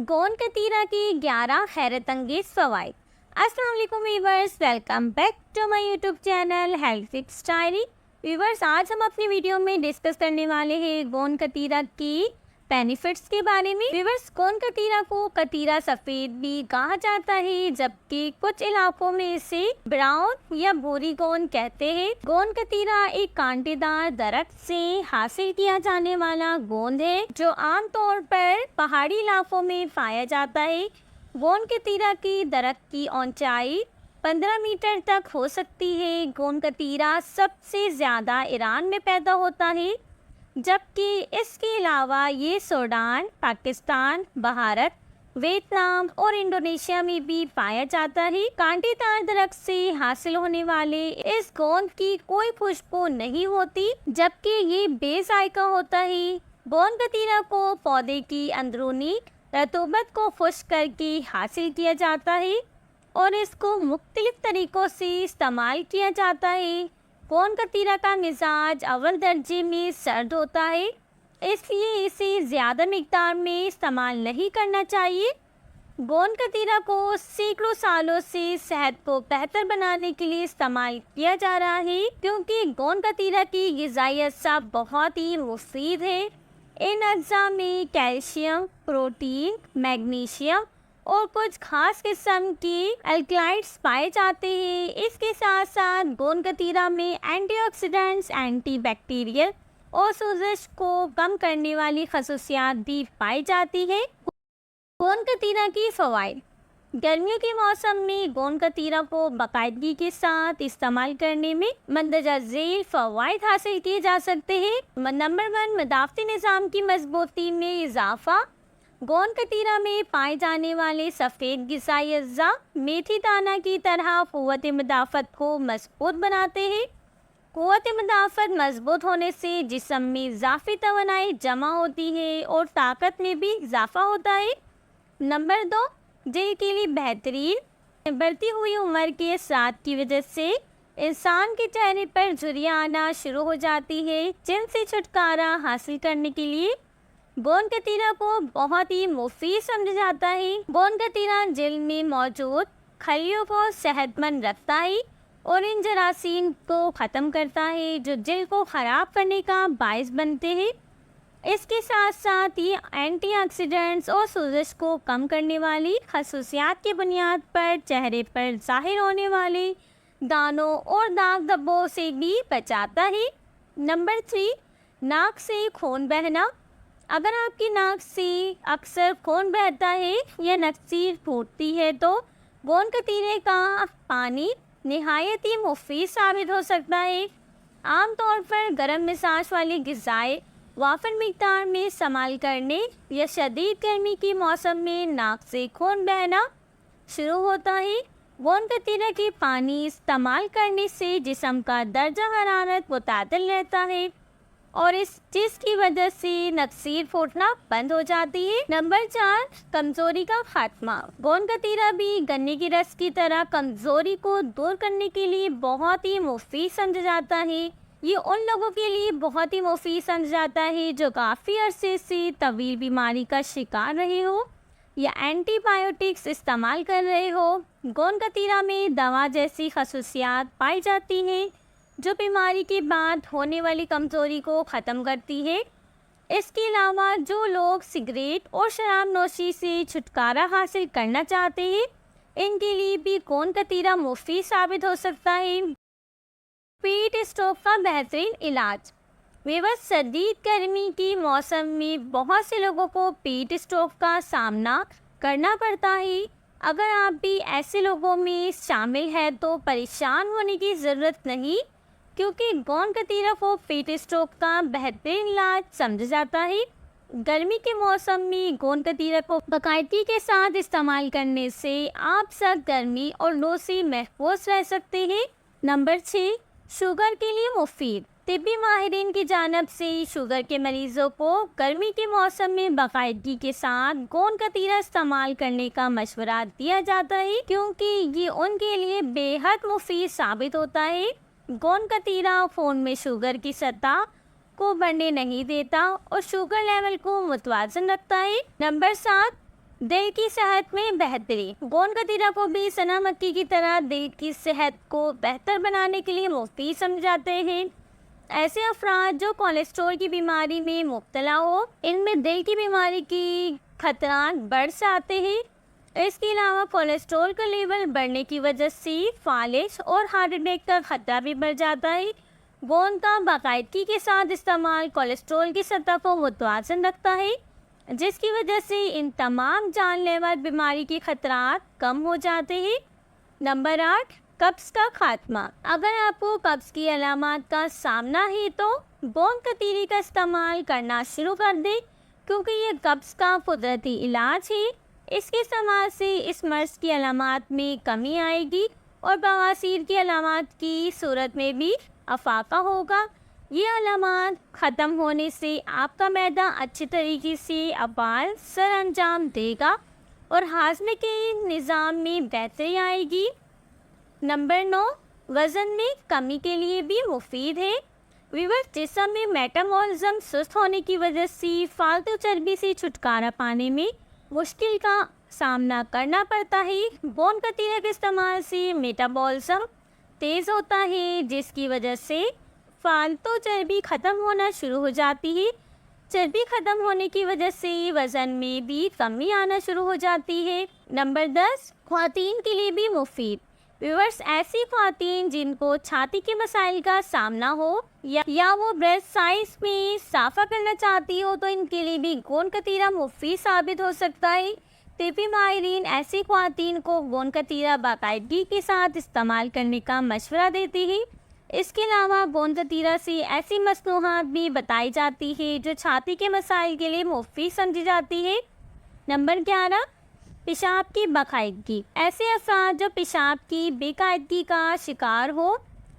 गोंद कतीरा की 11 हैरत अंगेज फवाइद। अस्सलाम वालेकुम viewers, welcome back to my YouTube channel health tips diary. Viewers, आज हम अपनी वीडियो में डिस्कस करने वाले हैं गोंद कतीरा की बेनिफिट्स के बारे में। व्यूवर्स, गोंद कतीरा को कतीरा सफ़ेद भी कहा जाता है, जबकि कुछ इलाकों में इसे ब्राउन या भूरी गोंद कहते हैं। गोंद कतीरा एक कांटेदार दरख्त से हासिल किया जाने वाला गोंद है, जो आमतौर पर पहाड़ी इलाकों में पाया जाता है। गोंद कतीरा की दरख्त की ऊंचाई 15 मीटर तक हो सकती है। गोंद कतीरा सबसे ज़्यादा ईरान में पैदा होता है, जबकि इसके अलावा ये सूडान, पाकिस्तान, भारत, वियतनाम और इंडोनेशिया में भी पाया जाता है। कांटेदार दरख्त से हासिल होने वाले इस गोंद की कोई खुशबू नहीं होती, जबकि ये बेजायका होता है। गोंद कतीरा को पौधे की अंदरूनी रतूबत को खुश्क करके हासिल किया जाता है और इसको मुख्तलिफ तरीक़ों से इस्तेमाल किया जाता है। गोंद कतीरा का मिजाज अव्वल दर्जे में सर्द होता है, इसलिए इसे ज़्यादा मिक़दार में इस्तेमाल नहीं करना चाहिए। गोंद कतीरा को सैकड़ों सालों से सेहत को बेहतर बनाने के लिए इस्तेमाल किया जा रहा है, क्योंकि गोंद कतीरा की ग़िज़ाई अज्जा बहुत ही मुफीद है। इन अज्जा में कैल्शियम, प्रोटीन, मैग्नीशियम और कुछ खास किस्म के एल्कलाइड्स पाए जाते हैं। इसके साथ साथ गोंद कतीरा में एंटीऑक्सीडेंट्स, एंटी बैक्टीरियल और सोजिश को कम करने वाली खसूसियात भी पाई जाती है। गोंद कतीरा की फ़वाइद। गर्मियों के मौसम में गोंद कतीरा को बाकायदगी के साथ इस्तेमाल करने में मंदरजा झेल फ़वाइद हासिल किए जा सकते हैं। नंबर 1, मदाफ़ती निज़ाम की मजबूती में इजाफ़ा। गोंद कतीरा में पाए जाने वाले सफ़ेद ग़िज़ाई अज्जा मेथी दाना की तरह क़ुव्वत मदाफ़त को मजबूत बनाते हैं। क़ुव्वत मदाफ़त मजबूत होने से जिस्म में इज़ाफ़ी तवानाई जमा होती है और ताकत में भी इजाफ़ा होता है। नंबर 2, दिल के लिए बेहतरीन। बढ़ती हुई उम्र के असरात की वजह से इंसान के चेहरे पर झुर्रियाँ आना शुरू हो जाती है, जिनसे छुटकारा हासिल करने के लिए गोंद कतीरा को बहुत ही मुफीद समझा जाता है। गोंद कतीरा जिल्द में मौजूद खलियों को सेहतमंद रखता है और इन जरासीम को ख़त्म करता है, जो जिल्द को ख़राब करने का बायस बनते हैं। इसके साथ साथ ये एंटीऑक्सीडेंट्स और सोजिश को कम करने वाली खसूसियात की बुनियाद पर चेहरे पर ज़ाहिर होने वाले दानों और दाग धब्बों से भी बचाता है। नंबर 3, नाक से खून बहना। अगर आपकी नाक से अक्सर खून बहता है या नक्सीर फूटती है, तो गोंद कतीरे का पानी निहायत ही मुफीद साबित हो सकता है। आमतौर पर गर्म मिजाज वाली ग़िज़ाएँ वाफिर मिक़दार में इस्तेमाल करने या शदीद गर्मी के मौसम में नाक से खून बहना शुरू होता है। गोंद कतीरा के पानी इस्तेमाल करने से जिस्म का दर्जा हरारत मुतदल रहता है और इस चीज़ की वजह से नक्सीर फूटना बंद हो जाती है। नंबर 4, कमज़ोरी का खात्मा। गोंद कतीरा भी गन्ने की रस की तरह कमज़ोरी को दूर करने के लिए बहुत ही मुफीद समझा जाता है। ये उन लोगों के लिए बहुत ही मुफीद समझा जाता है जो काफ़ी अरसे से तवील बीमारी का शिकार रहे हो या एंटीबायोटिक्स इस्तेमाल कर रहे हो। गोंद कतीरा में दवा जैसी खसूसियात पाई जाती हैं, जो बीमारी के बाद होने वाली कमज़ोरी को ख़त्म करती है। इसके अलावा जो लोग सिगरेट और शराब नोशी से छुटकारा हासिल करना चाहते हैं, इनके लिए भी गोंद कतीरा मुफीद साबित हो सकता है। पेट स्ट्रोक का बेहतरीन इलाज। व्यूअर्स, शदीद गर्मी के मौसम में बहुत से लोगों को पेट स्ट्रोक का सामना करना पड़ता है। अगर आप भी ऐसे लोगों में शामिल हैं तो परेशान होने की ज़रूरत नहीं, क्योंकि गोंद कतीरा को पेट स्ट्रोक का बेहतरीन इलाज समझा जाता है। गर्मी के मौसम में गोंद कतीरा को बाकायदगी के साथ इस्तेमाल करने से आप सख्त गर्मी और लू से महफूज रह सकते हैं। नंबर 6, शुगर के लिए मुफीद। तिब्बी माहिरीन की जानिब से शुगर के मरीज़ों को गर्मी के मौसम में बाकायदगी के साथ गोंद कतीरा इस्तेमाल करने का मशवरा दिया जाता है, क्योंकि ये उनके लिए बेहद मुफीद साबित होता है। गोंद कतीरा खून में शुगर की सतह को बढ़ने नहीं देता और शुगर लेवल को मुतवाज़न रखता है। नंबर 7, دل کی صحت میں بہتری. گوند کتیرا کو بھی سنا مکی کی طرح دل کی صحت کو بہتر بنانے کے لیے مفید سمجھے جاتے ہیں. ایسے افراد جو کولیسٹرول کی بیماری میں مبتلا ہو، ان میں دل کی بیماری کی خطرات بڑھ جاتے ہیں. اس کے علاوہ کولیسٹرول کا لیول بڑھنے کی وجہ سے فالج اور ہارٹ اٹیک کا خطرہ بھی بڑھ جاتا ہے. گوند کا باقاعدگی کے ساتھ استعمال کولیسٹرول کی سطح کو متوازن رکھتا ہے، جس کی وجہ سے ان تمام جان لیوا بیماری کے خطرات کم ہو جاتے ہیں. نمبر 8، قبض کا خاتمہ. اگر آپ کو قبض کی علامات کا سامنا ہے تو گوند کتیری کا استعمال کرنا شروع کر دیں، کیونکہ یہ قبض کا قدرتی علاج ہے. اس کے استعمال سے اس مرض کی علامات میں کمی آئے گی اور بواسیر کی علامات کی صورت میں بھی افاقہ ہوگا. یہ علامات ختم ہونے سے آپ کا معدہ اچھی طریقے سے افعال سر انجام دے گا اور ہاضمے کے نظام میں بہتری آئے گی. نمبر 9، وزن میں کمی کے لیے بھی مفید ہے. ویورز، جسم میں میٹابولزم سست ہونے کی وجہ سے فالتو چربی سے چھٹکارا پانے میں مشکل کا سامنا کرنا پڑتا ہے. گوند کتیرا کے استعمال سے میٹابولزم تیز ہوتا ہے، جس کی وجہ سے فالتو چربی ختم ہونا شروع ہو جاتی ہے. چربی ختم ہونے کی وجہ سے وزن میں بھی کمی آنا شروع ہو جاتی ہے. نمبر 10، خواتین کے لیے بھی مفید. ویورز، ایسی خواتین جن کو چھاتی کے مسائل کا سامنا ہو یا وہ بریسٹ سائز میں اضافہ کرنا چاہتی ہو تو ان کے لیے بھی گوند کتیرا مفید ثابت ہو سکتا ہے. طبی ماہرین ایسی خواتین کو گوند کتیرا باقاعدگی کے ساتھ استعمال کرنے کا مشورہ دیتی ہیں. اس کے علاوہ گوند کتیرا سے ایسی مصنوعات بھی بتائی جاتی ہے جو چھاتی کے مسائل کے لیے مفید سمجھی جاتی ہے. نمبر 11، پیشاب کی باقاعدگی. ایسے افراد جو پیشاب کی بے قاعدگی کا شکار ہو،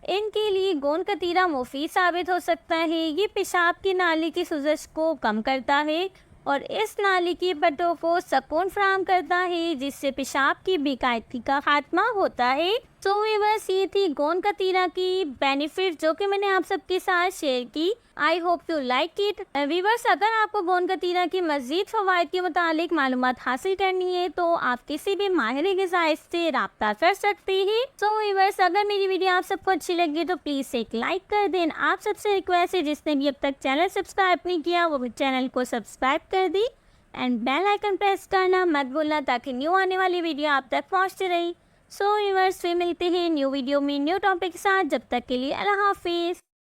ان کے لیے گوند کتیرا مفید ثابت ہو سکتا ہے. یہ پیشاب کی نالی کی سوزش کو کم کرتا ہے اور اس نالی کی پٹوں کو سکون فراہم کرتا ہے، جس سے پیشاب کی بے قاعدگی کا خاتمہ ہوتا ہے. تو ویورز، یہ تھی گوند کتیرا کی بینیفٹ جو کہ میں نے آپ سب کے ساتھ شیئر کی. I hope you like it. Viewers, اگر آپ کو گوند کتیرا کی مزید فوائد کے متعلق معلومات حاصل کرنی ہے تو آپ کسی بھی ماہر غذائیت سے رابطہ کر سکتے ہیں. تو ویورز، اگر میری ویڈیو آپ سب کو اچھی لگی تو پلیز ایک لائک کر دیں. آپ سب سے ریکویسٹ ہے جس نے بھی اب تک چینل سبسکرائب نہیں کیا وہ بھی چینل کو سبسکرائب کر دی اینڈ بیل آئیکن پریس کرنا مت بھولنا تاکہ نیو آنے والی ویڈیو آپ تک پہنچتی رہی. سو ویورز، پھر ملتے ہیں نیو ویڈیو میں نیو ٹاپک کے ساتھ. جب تک کے لیے اللہ حافظ.